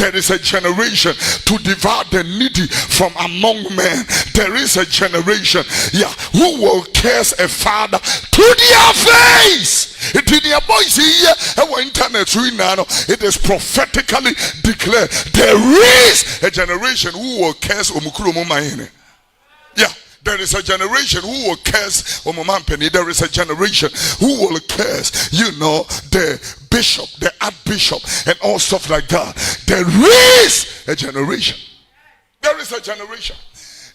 There is a generation to devour the needy from among men. There is a generation, who will curse a father to their face. It in your boys here, our internet, it is prophetically declared. There is a generation who will curse Omukuru Momaine. There is a generation who will curse Omomampeni. There is a generation who will curse, the bishop, the archbishop, and all stuff like that. There is a generation. There is a generation.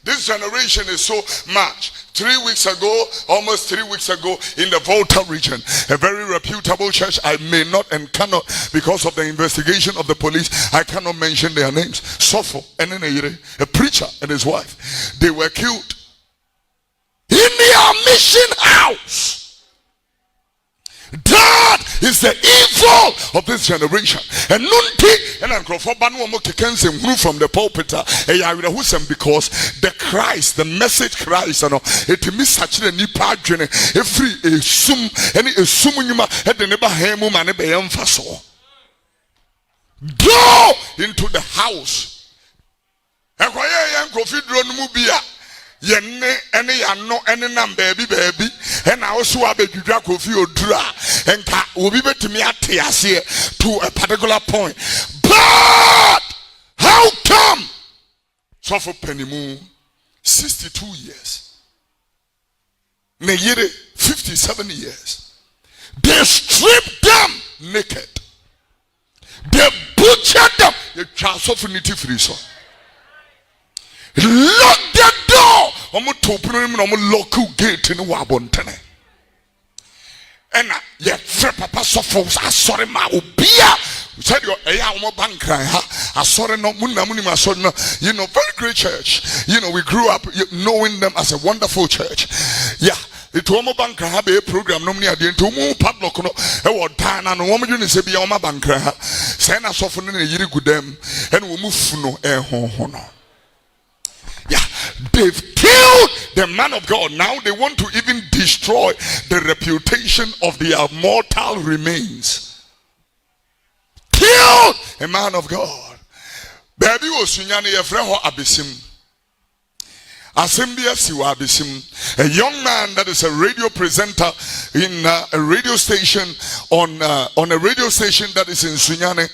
This generation is so much. 3 weeks ago, almost 3 weeks ago, in the Volta region, a very reputable church, I may not and cannot, because of the investigation of the police, I cannot mention their names. Sofo and a preacher and his wife, they were killed in their mission house. That is the evil of this generation. And nunti and from the pulpit because the Christ, the message Christ, it miss such a nipa every sum any sumuma at the neighbor hemu man be emphaso. Go into the house. Kofi Oduro Yenne any no any nam baby and I also have a Kofi Oduro and will be to me at here to a particular point. But how come? So for Pennymoon 62 years, Neyere 57 years, they stripped them naked, they butchered them, the chance of unity free so. Lock the door. I'm going to open him and I'm going to lock you gate in Wabontane. And papa suffers. I sorry, ma ubia. Said your bank cry. I sorry, no, very great church. We grew up knowing them as a wonderful church. It was bank have a program. No, I didn't do padlock. No, I was dying and woman you say be on my bank cry. Send us off in a year good them and we move no air honor. They've killed the man of God. Now they want to even destroy the reputation of their mortal remains. Killed a man of God. Baby was sunyani yefreho Abesim. Abesim, a young man that is a radio presenter in a radio station on a radio station that is in Sunyane.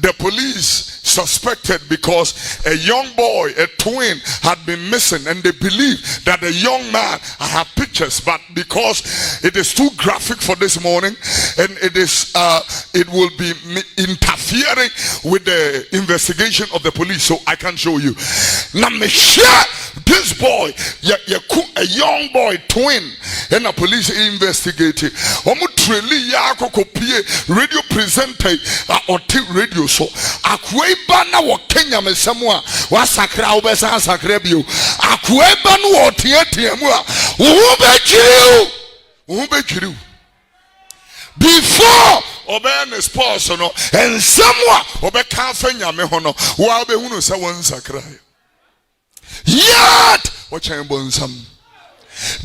The police suspected because a young boy, a twin, had been missing, and they believe that the young man, I have pictures, but because it is too graphic for this morning, and it will be interfering with the investigation of the police, so I can show you. Now, this boy, a young boy, twin, and a police investigated. Radio presenter or radio so akweba na wo Kenya mesamwa wa sakra obesa sakra bio akweba no wo tiatiamu a wo begiriu before obey spouse no and somewhere obeka afanya me ho no wo be hunu se won sakra yet wo chen bonsam.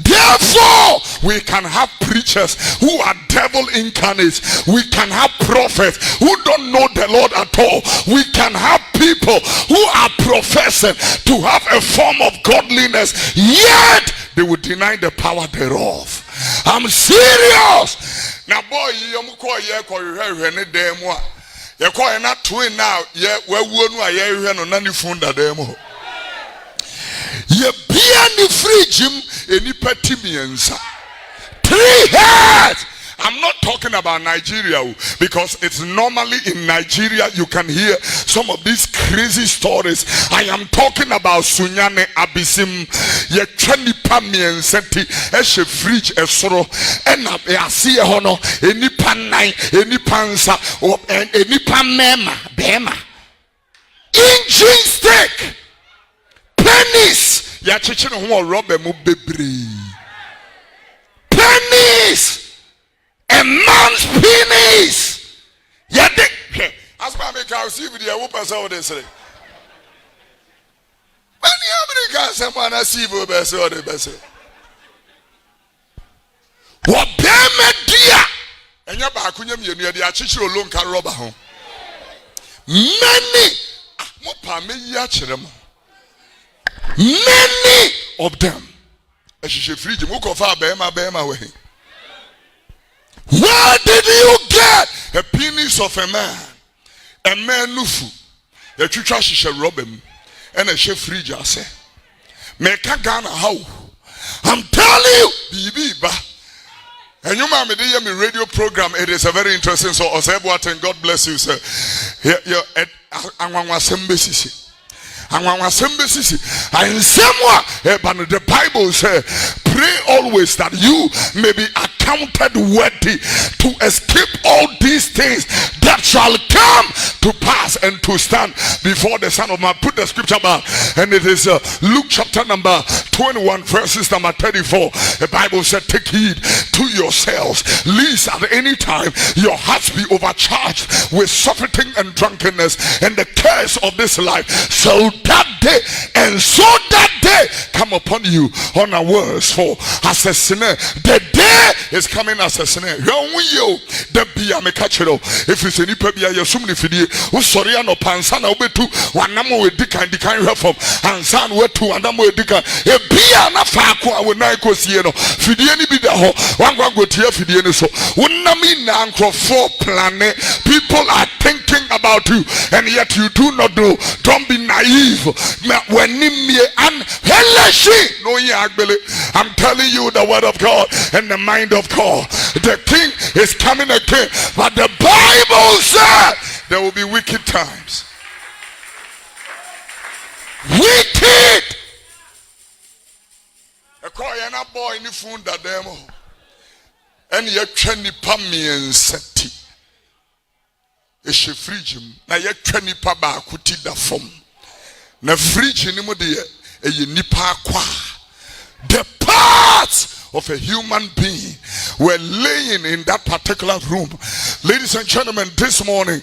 Therefore, we can have preachers who are devil incarnates. We can have prophets who don't know the Lord at all. We can have people who are professing to have a form of godliness, yet they will deny the power thereof. I'm serious. Now, boy, you not twin now. Yeah, where you ye be any free gym any petty means 3 heads. I'm not talking about Nigeria because it's normally in Nigeria you can hear some of these crazy stories. I am talking about Sunyane Abesim. Ye treni pamien senti eshe fridge esoro ena yasi hono eni panai eni pansa eni pamema bema engine stick pennies. Ya chichino huwa robe mu bebre. Penis. A man's penis. Ya de. As my make I see with the whoopers how they say. Many Americans someone I see with best or the best. What payment dear? And your back when you near the chichiro lonka robber home. Many many of them. Where did you get a penis of a man? A man nufu. A chucha shisha robem. And a chef fridge say. Make a Ghana how? I'm telling you, Bibi. And you mama did me radio program. It is a very interesting. So and God bless you, sir. Here, and the Bible says, pray always that you may be accounted worthy to escape all these things that shall come to pass and to stand before the Son of Man. Put the scripture back, and it is Luke chapter number 21, verses number 34. The Bible said, take heed to yourselves, lest at any time your hearts be overcharged with surfeiting and drunkenness and the cares of this life. So that day, and so that day come upon you unawares. For as a sinner, the day is coming as a sinner. If it's any pebia, you're so many video, who sorry, no pansana, obetu, one number with dick and the kind of from, and son were two, and number with dick, a beer, not far, when I go see, Fidiani be the whole, one go to your Fidiani. So, wouldn't I mean, Uncle for planet, people are thinking about you, and yet you do not know. Don't be naive. When I'm telling you the word of God and the mind of God. The king is coming again, but the Bible said there will be wicked times. Wicked. A cry and a boy in the phone that demo, and you're trying to pump me and set. A shefrijim, now you're trying to pump a kuti da form. Na fridge ni mo de e nipa kwa. The parts of a human being were laying in that particular room. Ladies and gentlemen, this morning,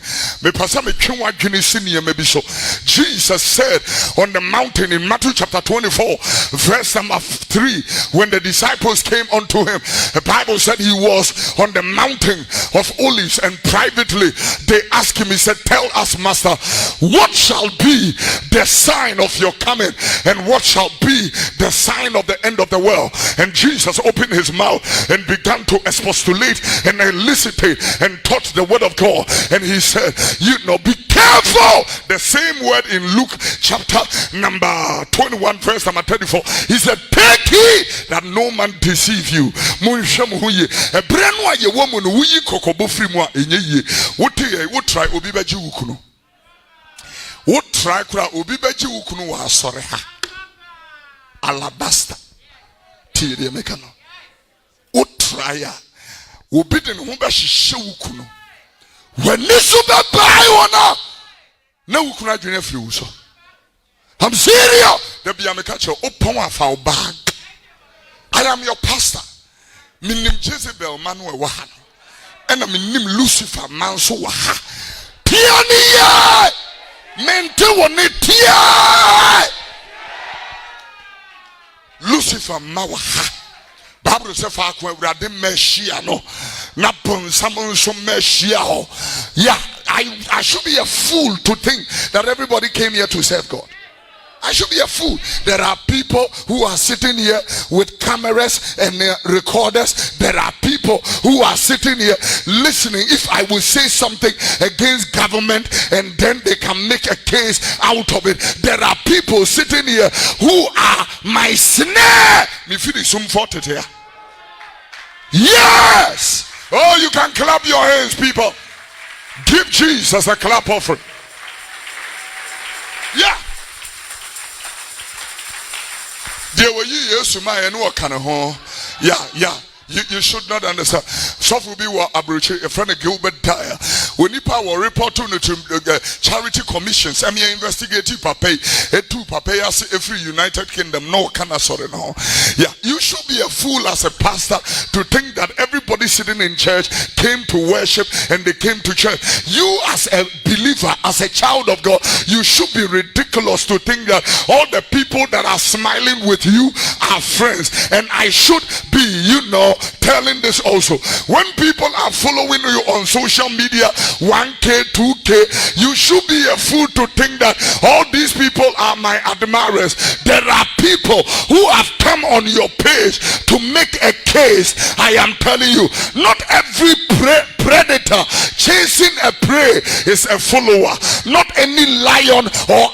Jesus said on the mountain in Matthew chapter 24, verse number 3, when the disciples came unto him, the Bible said he was on the mountain of Olives, and privately they asked him, he said, tell us, Master, what shall be the sign of your coming, and what shall be the sign of the end of the world? And Jesus opened his mouth and began to expostulate and elicitate and taught the word of God. And he said, you know, be careful. The same word in Luke chapter number 21, verse number 34. He said, take heed that no man deceive you. Alabaster. Utraya ubidin humba shishe wukuno wenisu bebai wana na wukuna adwene afiri wuso. I'm serious. The be amekacho open afa bag. I am your pastor. Minim Jezebel man we wa ha no. Ena minim Lucifer man so wa ha. Tiania mente woni tia. Lucifer ma wa ha. Bible says for Awurade Meshia no na bonsam so Meshia ho. Yeah, I should be a fool to think that everybody came here to serve God. I should be a fool. There are people who are sitting here with cameras and recorders. There are people who are sitting here listening. If I will say something against government and then they can make a case out of it. There are people sitting here who are my snare. Me feel some for here. Yes. Oh, you can clap your hands, people. Give Jesus a clap offering. Yeah. There were years my and what kind of yeah. You should not understand. So will be what Abroche, a friend of Gilbert Dyer. When you power report to charity commissions, I mean investigative pay as every United Kingdom, no can I sorry no. Yeah, you should be a fool as a pastor to think that everybody sitting in church came to worship and they came to church. You as a believer, as a child of God, you should be ridiculous to think that all the people that are smiling with you are friends. And I should be, you know, tell telling this also. When people are following you on social media, 1K, 2K, you should be a fool to think that all these people are my admirers. There are people who have come on your page to make a case. I am telling you, not every predator chasing a prey is a follower. Not any lion or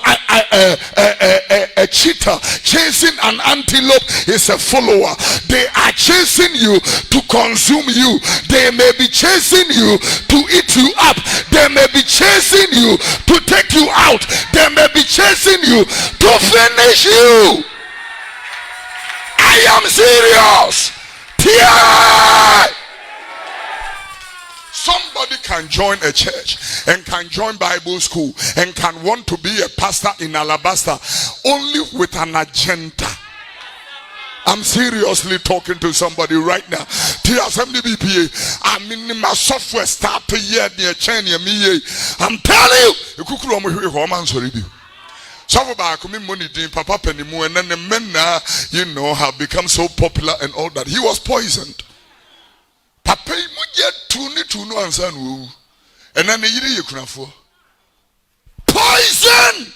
a cheetah chasing an antelope is a follower. They are chasing you to consume you. They may be chasing you to eat you up. They may be chasing you to take you out. They may be chasing you to finish you. I am serious. Tear. Somebody can join a church and can join Bible school and can want to be a pastor in Alabaster only with an agenda. I'm seriously talking to somebody right now. I mean, my software started here near China. I'm telling you, Hʊman and Stôred. Some back money doing Papa Pennymu, and then the men now, have become so popular and all that. He was poisoned. Papa to answer, and then the poisoned.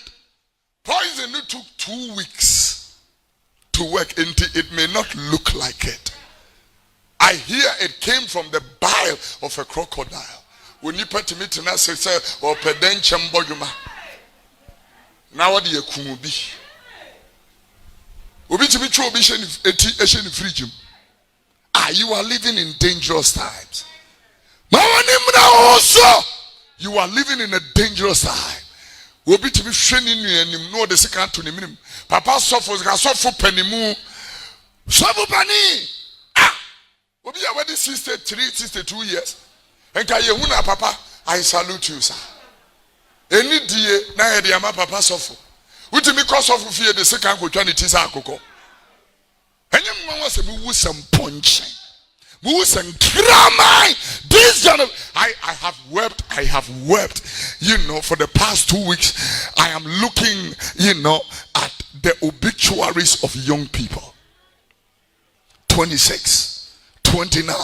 Poison it took 2 weeks to work into it. May not look like it. I hear it came from the bile of a crocodile. When you put me to say or pedenchem boyuma. Now what do you be? Obi to be true, Asian freedom. You are living in dangerous times. Also, you are living in a dangerous time. Obi to be training you and him know the second to him. Papa suffers, suffer penny. Suffer penny. Obi already 63, 62 years. And Kayehuna Papa, I salute you, sir. Any day, now the ama Papa suffer. Which me cause of fear the second go try to tease our cocoa. And you must be some punch. Moose and drama. This generation, I have wept. For the past 2 weeks, I am looking, at the obituaries of young people. 26, 29.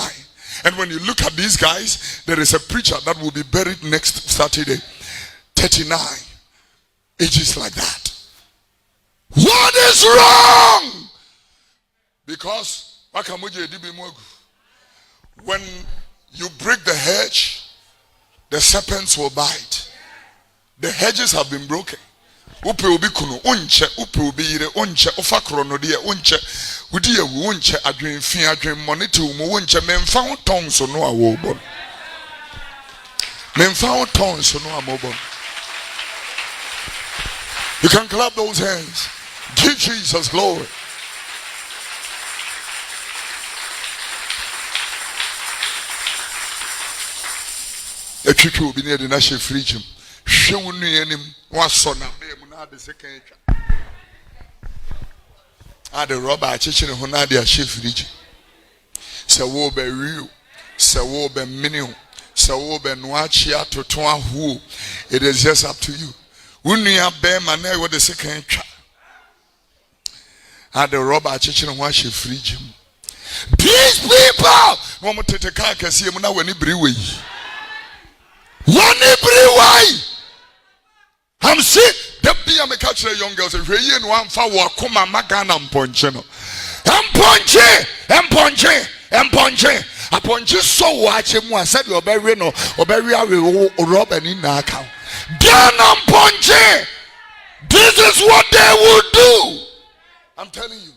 And when you look at these guys, there is a preacher that will be buried next Saturday. 39. Ages like that. What is wrong? Because when you break the hedge, the serpents will bite. The hedges have been broken. Upe obi kuno unche, upe obi ire unche, ofa kronodia unche, udiye unche adwen fi adwen monite umo unche memfa tongues so no awobon. Memfa tongues so no amobon. You can clap those hands. Give Jesus glory. A chicken will be near the national freedom. Show me any one son of them, not the second. The robber chicken who not their chief region. So, woe be real, so woe be minion, so woe be noachia to toa who. It is just up to you. When you are bear man, with the second. The robber chicken who chief region. These people, one more take a car can see him now when he brew. One every I'm sick. The be a catch the young girls. If you're in one for come a magana poncheno. Emponche. A ponche so watch him. I said, you're very no, or very rob and in the account. Ganam ponche. This is what they will do. I'm telling you.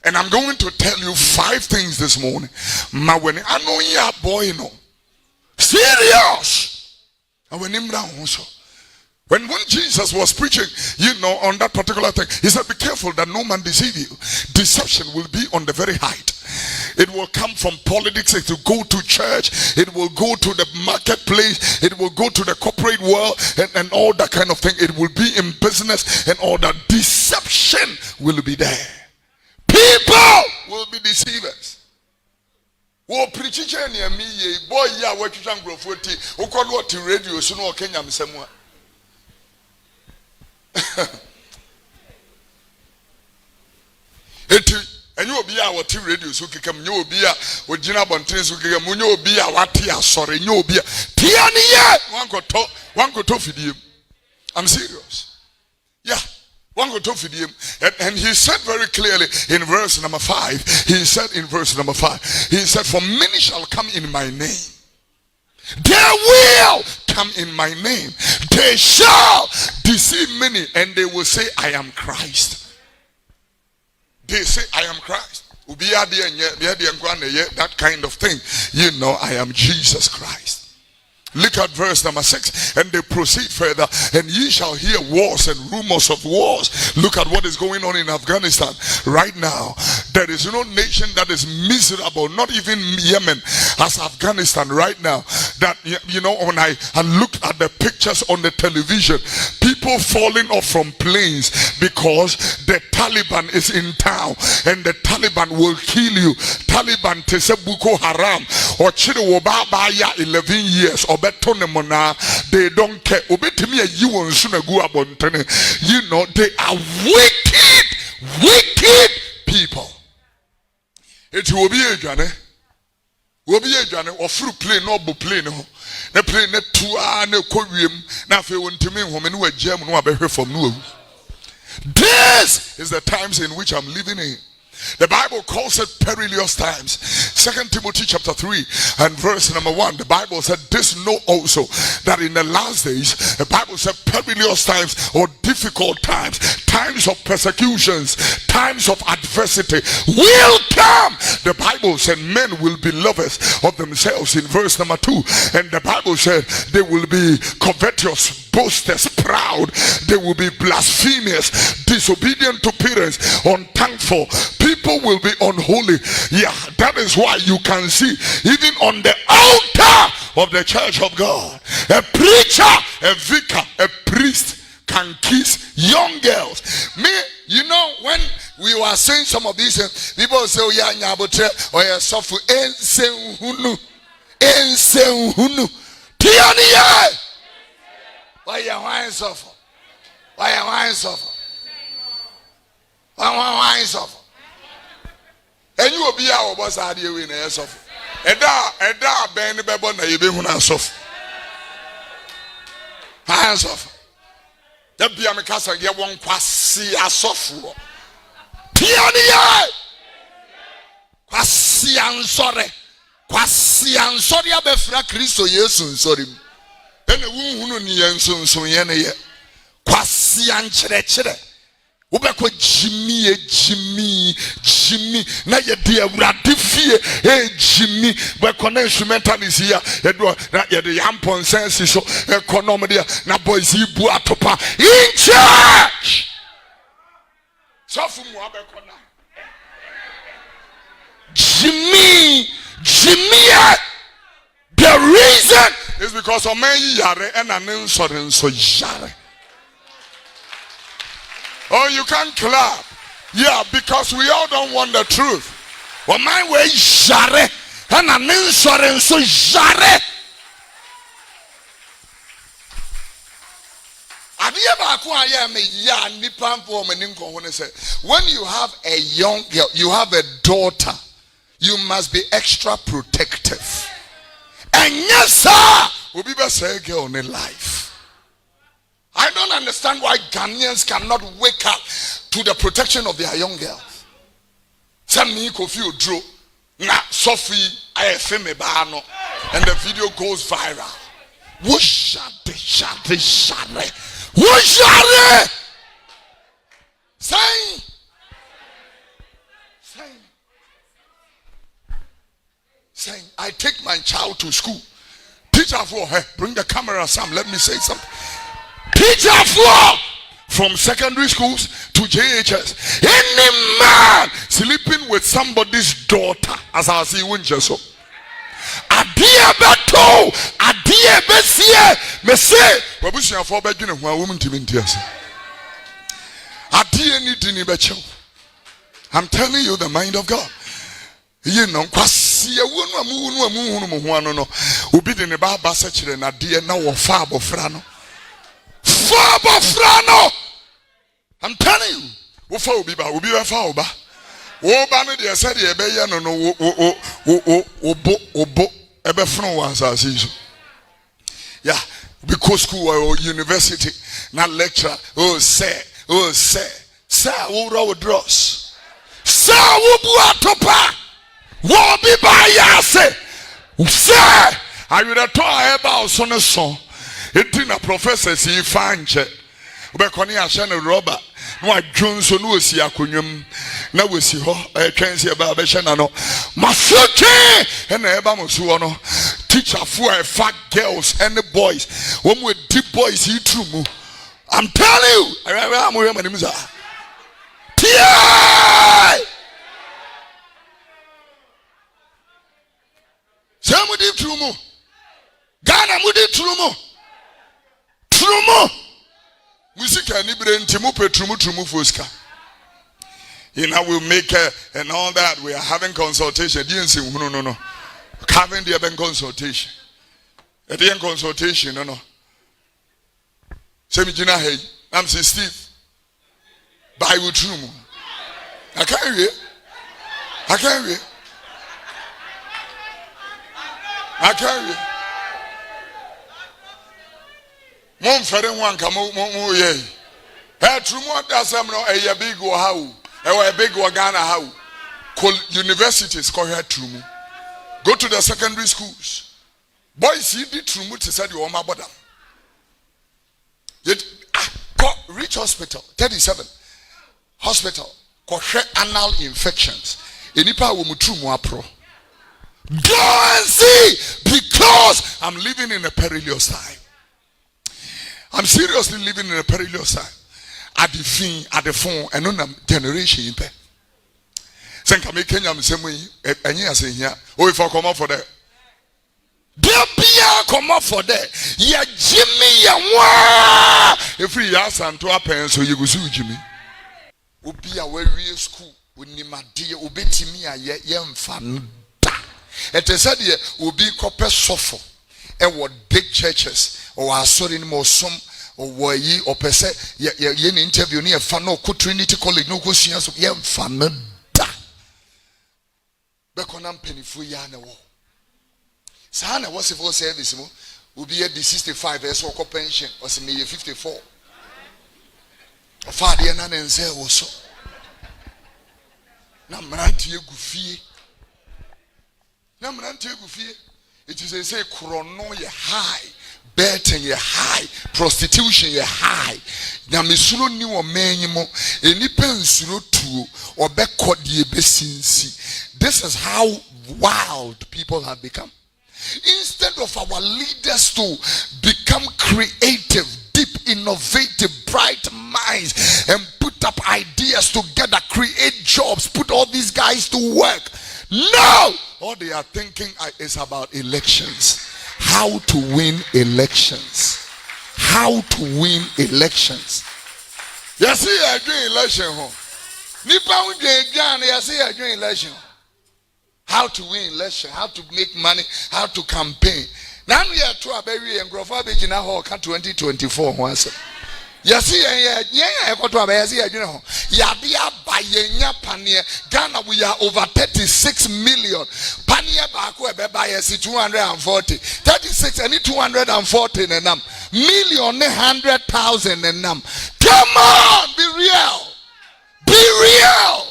And I'm going to tell you 5 things this morning. I know you are boy, no. Serious. And when Jesus was preaching, on that particular thing, he said, be careful that no man deceive you. Deception will be on the very height. It will come from politics. It will go to church. It will go to the marketplace. It will go to the corporate world and all that kind of thing. It will be in business and all that. Deception will be there. People will be deceivers. Wo preach near me boy ya what you can grow 40 who call what radio so no Kenya msemu And you will be our TV radio so come you will be a Ojina Bontin so come you will be a Watia sorry you will be a Tiania one go to feed him. I'm serious. Yeah. One go to feed him. And he said very clearly in verse number 5. He said in verse number 5. He said, for many shall come in my name. They will come in my name. They shall deceive many, and they will say, I am Christ. They say, I am Christ. That kind of thing. You know, I am Jesus Christ. Look at verse number 6. And they proceed further. And ye shall hear wars and rumors of wars. Look at what is going on in Afghanistan right now. There is no nation that is miserable, not even Yemen, as Afghanistan right now. That, you know, when I look at the pictures on the television, people falling off from planes because the Taliban is in town and the Taliban will kill you. Taliban tese Boko Haram or Chidi Wobabaya 11 years or they don't care. You know, they are wicked people. It will be a journey. Will be a journey or through plane or bo plane. The plane net to no Korean. Now, if you want to me, woman who are German, who are better from New. This is the times in which I'm living in. The Bible calls it perilous times. 2 Timothy chapter 3 and verse number 1. The Bible said, this know also that in the last days, the Bible said perilous times or difficult times, times of persecutions, times of adversity will come. The Bible said men will be lovers of themselves in verse number 2. And the Bible said they will be covetous, boasters, proud. They will be blasphemous, disobedient to parents, unthankful. People will be unholy. Yeah, that is why you can see even on the altar of the church of God, a preacher, a vicar, a priest can kiss young girls. Me, you know, when we were saying some of these people say, oh yeah, nyabotre, or yeah, suffer, ensenhunu, tiania. Why you wine suffer? Why you wine suffer? Why suffer? And you will be our boss idea in a suffer. Eda ben the bebo na yebe huna suffer. I suffer. That be a mekasa ye won kwasi asofo. Tiania. Kwasi ansore. Kwasi ansore abefra Kristo Yesu nsori. Ene wunhunu ni yenso ye ne ye. Kwasi ankyere. Ubeko Jimmy na ye de awurade fie Jimmy we instrumental is here ye do na ye de yampon sense so economy there na boys ibu atopa in church so fu mu abeko na Jimmy the reason is because of man yare and an so yare. Oh, you can't clap. Yeah, because we all don't want the truth. Well, my way jare and an insurance so jare. When you have a young girl, you have a daughter, you must be extra protective. And yes, sir, will be best girl in life. I don't understand why Ghanaians cannot wake up to the protection of their young girls. Send me Kofi Oduro, na Sophie, Ayefeme Bano, and the video goes viral. Share. Saying, I take my child to school. Teacher for her, bring the camera, Sam. Let me say something. Teacher for from secondary schools to JHS. Any man sleeping with somebody's daughter, as I see when Jesu. Adia beto, adia besie, me say, wabusia for bedwin ho a woman timintias. Adia ni dini becho. I'm telling you the mind of God. You know, kwasi wonu amu ho ano no. Obi de ne ba ba se kire na de na wo fa abofra no. I'm telling you, Oh, Banner, they said, obo, ebe from once as usual. Yeah, because school or university, not lecture. Oh, say, who row dross. Sir, who buatopa, wo be by yase. Sir, I would have told about son of son. It didn't a professor see fine check. Bekoni ashane rubber. No I Jones no si akonwam na wasi ho twense ba be hye na no masoke and eba moso no teacher for fat girls and the boys when we deep boys he true mu I'm telling you I'm we am za tie some deep true mu Ghana mu deep true mu music and Ibrahim Petrumu Fuska. You know, we'll make and all that. We are having consultation. No. Having the event consultation. At the end consultation, no. Say me Gina hey, I'm saying Steve. Bible Trumu. I can't read. Mom fere one come mo ye. Hey, true mo that's no a big or how. A big or Ghana how. Universities call her true. Go to the secondary schools. Boys, you did true to say you are my brother. Yet, Rich Hospital, 37. Hospital, anal infections. Enipa wo mutru mo apro. Go and see, because I'm living in a perilous time. I'm seriously living in a perilous time. At the phone, and on generation in pay. Sen kame Kenya msemo yi enye ase hia. O if I come up for that. There be come up for that. Ya Jimmy ya wa. Every year santo apen so you go su Jimmy. Obi a we school onimade obetimi aye yemfa da. It is said here obi kope sofo e wo big churches or asori ni mo som or yi or pese ye ni interview ni e fa no ko Trinity College no ko sua so yemfa no da. Be konam penifu ya na wo. Sa na wo civil service mo obi e di 65 years or pension or se me 54. Father na nse wo so. Na mrantie gu fie. It is a say chrono ye high, betting ye high, prostitution ye high. Na misuro ni wo menimo, enipa nsuro tuo, obekọ die besinsi. This is how wild people have become. Instead of our leaders to become creative, deep, innovative, bright minds, and put up ideas together, create jobs, put all these guys to work. No! All they are thinking is about elections. How to win elections. How to win elections. You see, I doing election. You see, I doing election. How to win election, how to make money, how to campaign. Now we are to a baby and grow for 2024 once. You see, I got to a baby, you know. Yabia by Pania, Ghana, we are over 36 million. Pania Baku by 240. 36 and 240 and million 100,000 and Come on, be real. Be real.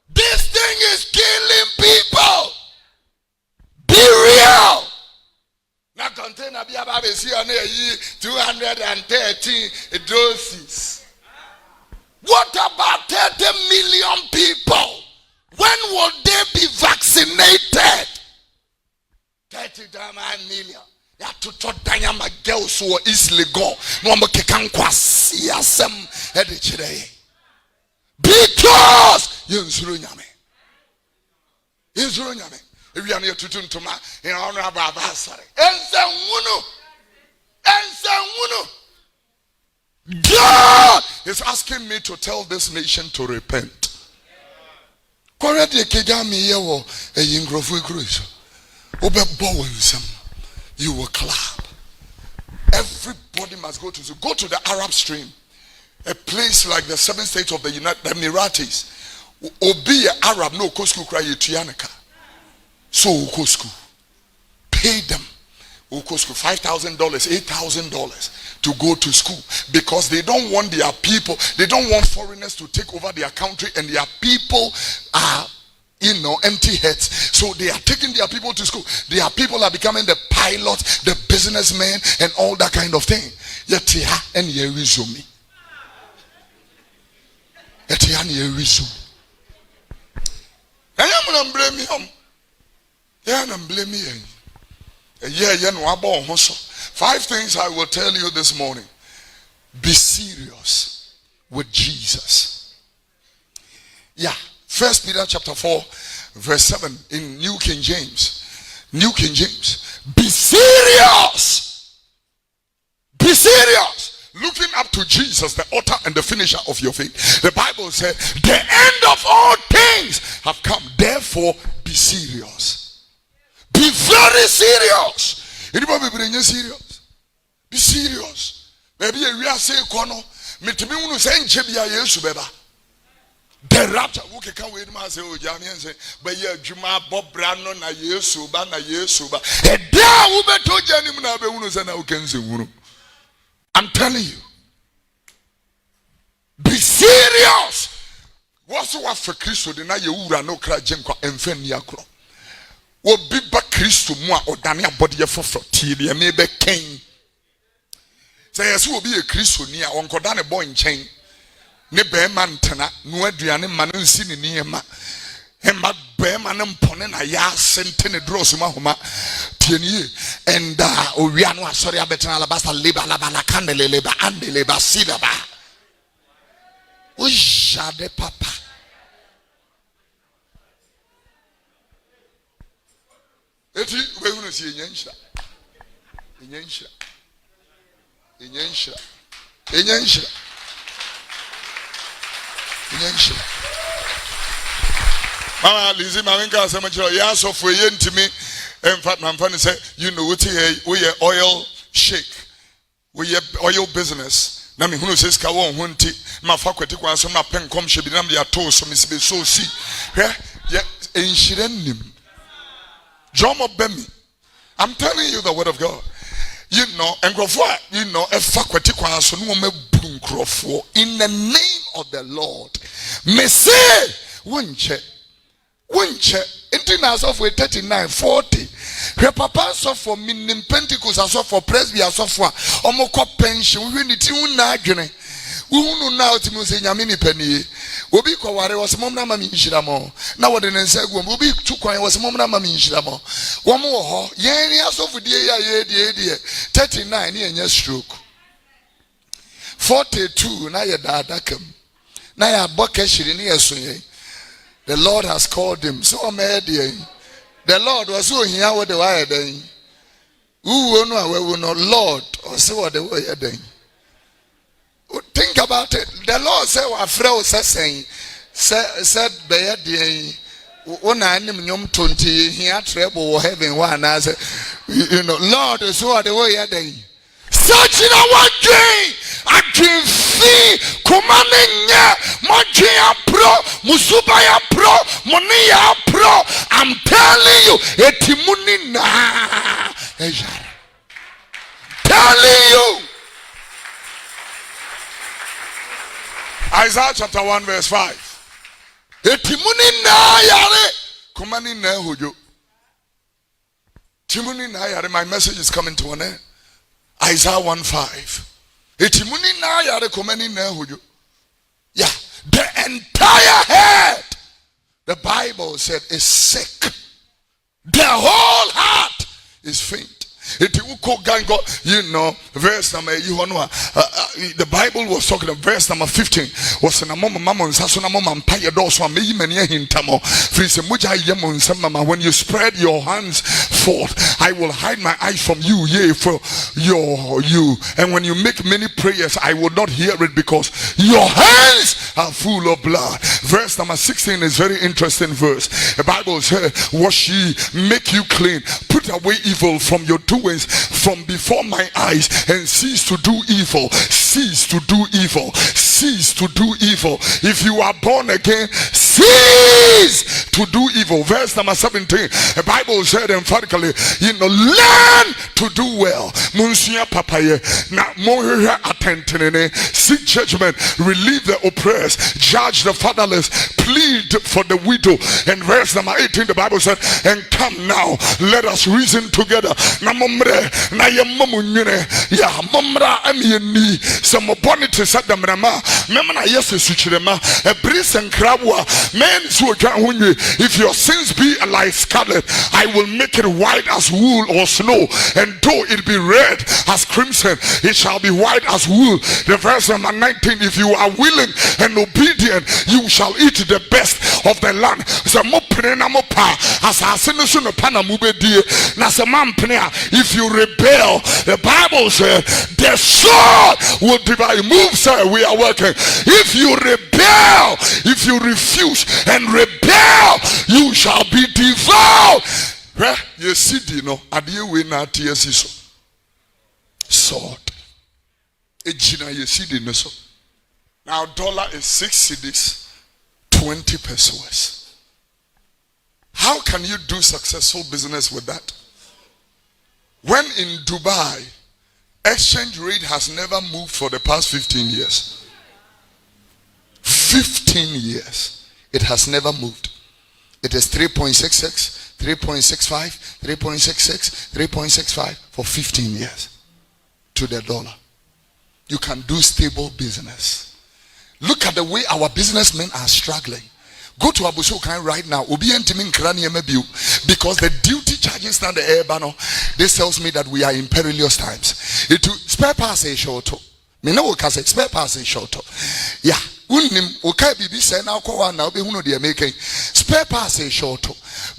This thing is killing people. Be real. Now container be about 213 doses. What about 30 million people? When will they be vaccinated? 30 million. Ya to danyama girls who are easily gone. No mo kekan kwasi asem e de chire. Because you nsuro nyame. Nsuro nyame. If you are near to Tuntuma, in honor of our Basari. God is asking me to tell this nation to repent. You will clap. Everybody must go to the Arab Stream. A place like the 7 states of the United Emirates. Obi Arab no go school cry tuyanaka. So go school. Pay them. Go school $5,000, $8,000 to go to school because they don't want their people, they don't want foreigners to take over their country, and their people are empty heads. So they are taking their people to school. Their people are becoming the pilots, the businessmen, and all that kind of thing. Yet and ye resume. And I'm gonna blame him. Yeah, I'm blaming him. Yeah, 5 things I will tell you this morning. Be serious with Jesus. Yeah. 1 Peter chapter 4 verse 7 in New King James. New King James. Be serious. Be serious. Looking up to Jesus, the author and the finisher of your faith. The Bible said, the end of all things have come. Therefore, be serious. Be very serious. Anybody bring you serious? Be serious. Maybe we are saying, "Kono, me to be unu say nchebia Yesu beba." The rapture, who can wait? Man say, "Oh, Jamian say, but yeah, Juma Bob Brano na Yesu ba na Yesu ba." A day who be told Jani na be unu say na ukenzi unu. I'm telling you, be serious. What's what for Christo? The na ye ura no kra jenkwa emfen yakro. Obi ba Kristo mu a odane abode ye foforo tie de me be ken say yeso obi ye Kristo ni a onkoda ne bo nchen ne be ma ntena no aduane ma no nsi ne niema emba be ma ne mpone na ya sente ne dross ma homa tie ni and owia no asori abetena alabasta leba la kandele leba andele ba sida ba o jade papa. Eti we gonna see enyanshira. Mama Lizzie Marinka say much ya so for ye ntimi in fact my friend say what we oil shake. We oil business. Na me hunu say ska won ho nti ma fa kwati kwa so ma pen kom hye bi na me ya to so me se so si. Hwe ye enhyira nim. John Bemi. I'm telling you the word of God. And in the name of the Lord. Me say, winche, international for 39, 40. Her papa so for minim Pentecost, so for Presby, so for Omoko pension. We need to know. Unu na otimu se nyame ni pani obi kware was mom na mami nhiramo na wode ne nsa guom obi tukwan was mom na mami nhiramo wo mo ho yen ni asofudie ya ye die 39 ni enya stroke 42 na ye dadakam na ya boka hiri ni yesoye. The Lord has called him so made the Lord was so here with the wire den who no awu no Lord or say what the way den. Think about it. The Lord said, "Afraid saying, said be when I am nyom 20 here trouble heaven one as Lord is what the way you're doing. Such in our dream, I dream see commanding my dream pro, Musubaya pro, Monia pro. I'm telling you, etimuni na, telling you." Isaiah chapter 1 verse 5. Etimuni na yare kumani na hojo. Timuni na yare, my message is coming to an end. Isaiah 1:5. Etimuni na yare kumani na hojo. Yeah, the entire head, the Bible said, is sick. The whole heart is faint. Verse number the Bible was talking about verse number 15 was in a moment when you spread your hands forth, I will hide my eyes from you, yea, for you, and when you make many prayers, I will not hear it because your hands are full of blood. Verse number 16 is very interesting verse. The Bible said, wash ye, make you clean, put away evil from your doings from before my eyes, and cease to do evil. Cease to do evil. Cease to do evil. If you are born again, cease to do evil. Verse number 17. The Bible said emphatically, learn to do well. Munsia papaye. Na mohiha attentinene. Seek judgment. Relieve the oppressed. Judge the fatherless. Plead for the widow. And verse number 18, the Bible said, and come now, let us reason together. Na momre na ye mamunyune. Ya momra amyeni. Some bonnet said the mrama. Memana yes suchirema. A breeze and crabwa. Men so if your sins be like scarlet, I will make it white as wool or snow, and though it be red as crimson, it shall be white as wool. The verse number 19, if you are willing and obedient, you shall eat the best of the land. If you rebel, the Bible said the sword will divide. Move, sir, we are working. If you rebel, if you refuse and rebel, you shall be devoured. You see, we not sword. Now dollar is 6 cedis, 20 pesos. How can you do successful business with that? When in Dubai, exchange rate has never moved for the past 15 years. 15 years. It has never moved. It is 3.66, 3.65, 3.66, 3.65 for 15 years to the dollar. You can do stable business. Look at the way our businessmen are struggling. Go to SH0CKED right now. Because the duty charges now the air banner, this tells me that we are in perilous times. It spare parts a short. Me know what say spare parts a short. Yeah. Spare parts a short.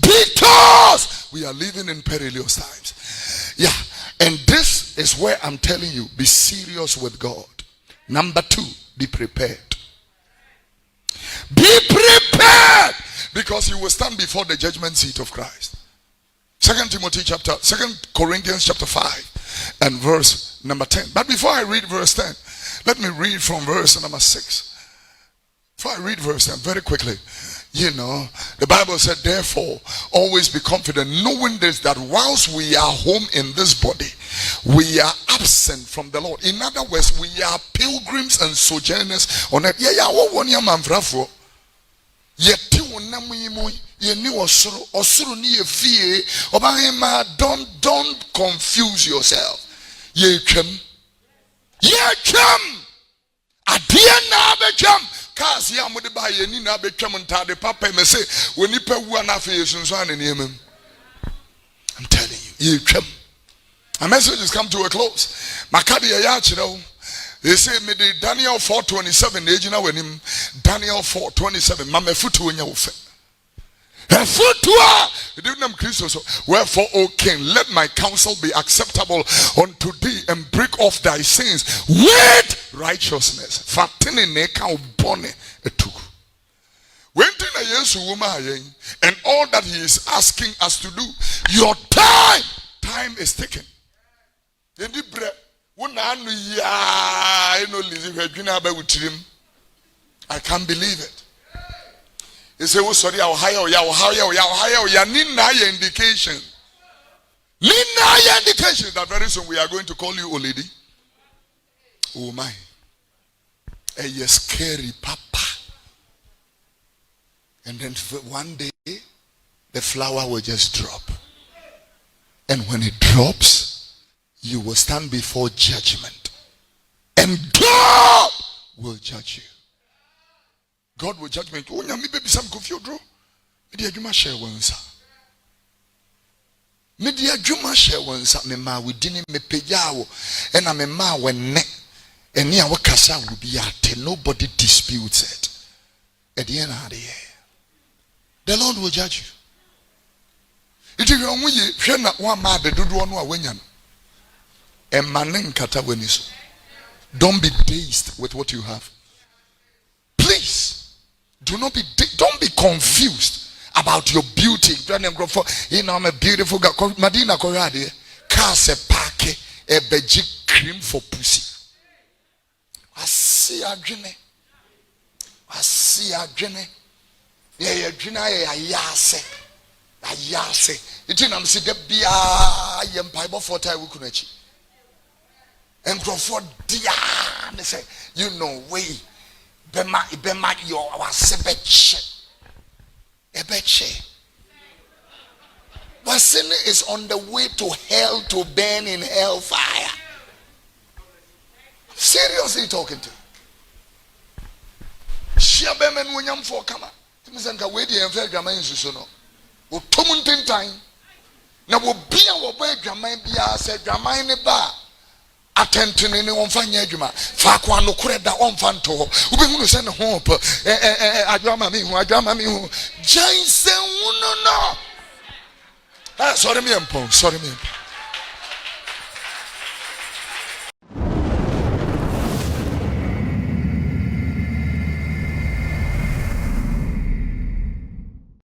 Because we are living in perilous times. Yeah. And this is where I'm telling you, be serious with God. Number 2, be prepared. Be prepared, because you will stand before the judgment seat of Christ. 2 Corinthians chapter 5 and verse number 10. But before I read verse 10, let me read from verse number 6. Before I read verse 10 very quickly. The Bible said, therefore, always be confident, knowing this, that whilst we are home in this body, we are absent from the Lord. In other words, we are pilgrims and sojourners on earth. Don't confuse yourself. I'm telling you, a message has come to a close. They say me the Daniel 4:27. Daniel 4:27. Mama futu wenye wherefore, O king, let my counsel be acceptable unto thee, and break off thy sins with righteousness. And all that he is asking us to do, your time is taken. I can't believe it. He said, oh, sorry, I'll hire Nina indication. Nina indication that very soon we are going to call you old lady. Oh my. A scary papa. And then one day, the flower will just drop. And when it drops, you will stand before judgment. And God will judge you. God will judge me. Oh, nyami baby some Kofi Oduro. Media juma share wansa. Media juma share wansa. Me ma within me pejawo. And I me ma when ne. And near what kasa will be at. Nobody disputes it. At the end of the year, the Lord will judge you. It is wrong with you. Share not one mad the do one wenyan. And manen kata weniso. Don't be dazed with what you have. Please. Don't be confused about your beauty. I'm a beautiful girl. Madina Korade, Kase Pake, a beji cream for pussy. I see a gene. Yeah, Gina, ayase. It in am see the bia yem Bible for time we couldn't. And Crawford, dear, they say, you know, way, Bema, your sebeche. Ebeche. Sin is on the way to hell to burn in hellfire. Seriously talking to you. Shabemen when I'm for kama. Timisanka wedi and fair grammar in Susono. O Tomuntin time. Now will be our way grammar be said grammar in the bar. Attention in one fine yajuma. Fakwa no creda on fanto. Ubi send hope. Adrama me who. Jason no. Sorry me.